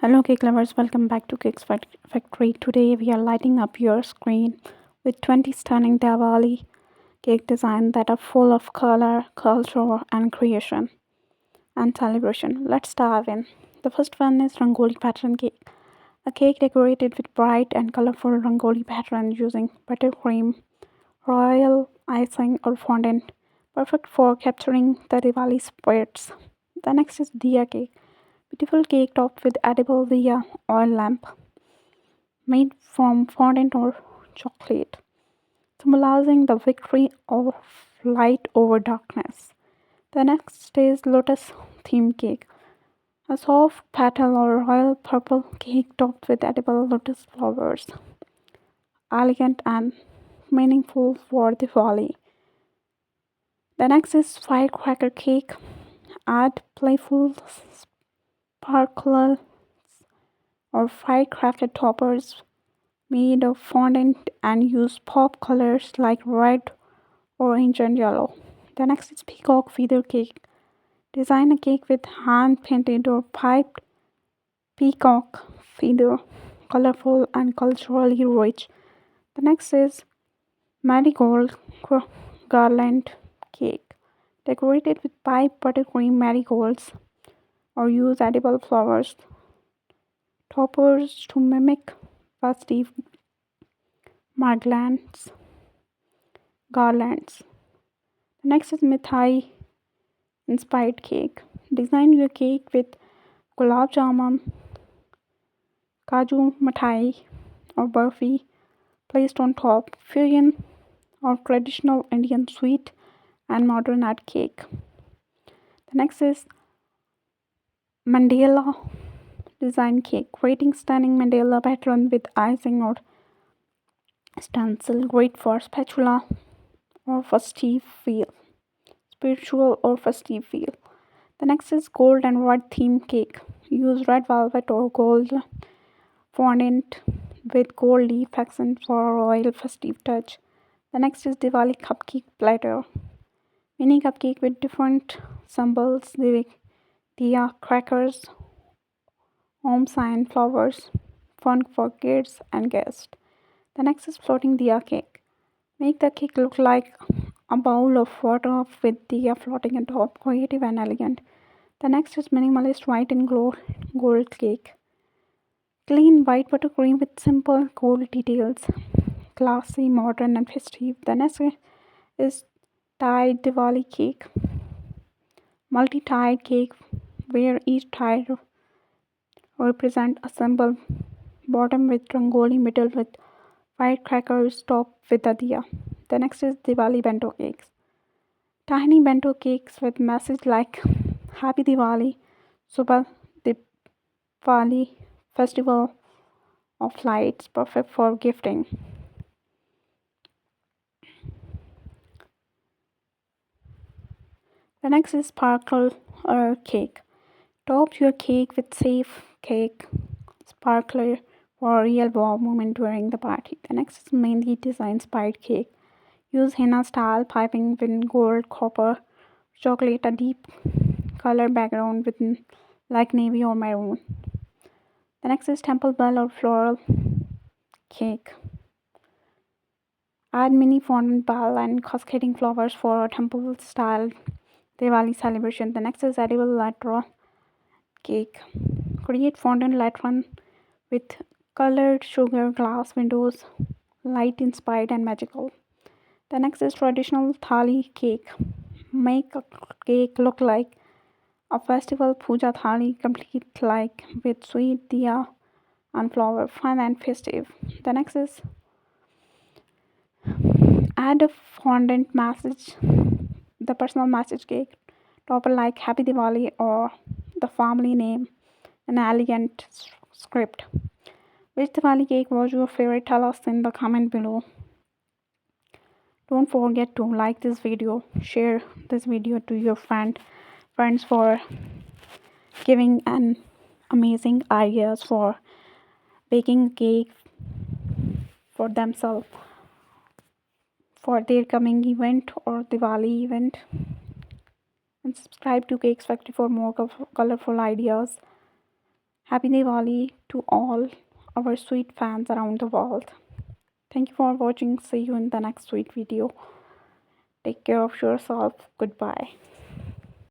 Hello cake lovers, welcome back to Factory. Today we are lighting up your screen with 20 stunning Diwali cake designs that are full of color, culture and creation and celebration. Let's dive in. The first one is rangoli pattern cake. A cake decorated with bright and colorful rangoli patterns using buttercream, royal icing or fondant, perfect for capturing the Diwali spirits. The next is Diya cake. Beautiful cake topped with edible Diya oil lamp made from fondant or chocolate, symbolizing the victory of light over darkness. The next is lotus-themed cake, a soft petal or royal purple cake topped with edible lotus flowers, elegant and meaningful for Diwali. The next is firecracker cake, add playful sparkles or firecrafted toppers made of fondant and use pop colors like red, orange, and yellow. The next is peacock feather cake. Design a cake with hand painted or piped peacock feather, colorful and culturally rich. The next is marigold garland cake. Decorated with piped buttercream marigolds or use edible flowers, toppers to mimic festive garlands. garlands. The next is mithai inspired cake. Design your cake with gulab jamun, kaju mithai, or burfi placed on top. Fusion of traditional Indian sweet and modern art cake. The next is mandala design cake. Creating stunning mandala pattern with icing or stencil, great for spatula or festive feel. Spiritual or festive feel. The next is gold and red theme cake. Use red velvet or gold fondant with gold leaf accent for a royal festive touch. The next is Diwali cupcake platter. Mini cupcake with different symbols, Diya crackers, home sign flowers, fun for kids and guests. The next is floating Diya cake. Make the cake look like a bowl of water with Diya floating on top, creative and elegant. The next is minimalist white and gold cake. Clean white buttercream with simple gold details, classy, modern and festive. The next is tied Diwali cake. Multi-tied cake where each tie represent a symbol. Bottom with rangoli, middle with firecrackers, top with a diya. The next is Diwali bento cakes. Tiny bento cakes with message like Happy Diwali, Subha Diwali, Festival of Lights, perfect for gifting. The next is sparkle cake. Top your cake with safe cake sparkler for a real wow moment during the party. The next is mainly design inspired cake. Use henna style piping with gold, copper, chocolate, a deep color background with like navy or maroon. The next is temple bell or floral cake. Add mini fondant bell and cascading flowers for a temple style Diwali celebration. The next is edible latron cake. Create fondant latron with colored sugar glass windows, light inspired and magical. The next is traditional thali cake. Make a cake look like a festival puja thali, complete like with sweet diya and flower, fun and festive. The next is add a fondant message, the personal message cake, topper like Happy Diwali or the family name, an elegant script. Which Diwali cake was your favorite? Tell us in the comment below. Don't forget to like this video, share this video to your friends for giving an amazing ideas for baking cake for themselves for their coming event or Diwali event. And subscribe to Cakes Factory for more colorful ideas. Happy Diwali to all our sweet fans around the world. Thank you for watching. See you in the next sweet video. Take care of yourself. Goodbye.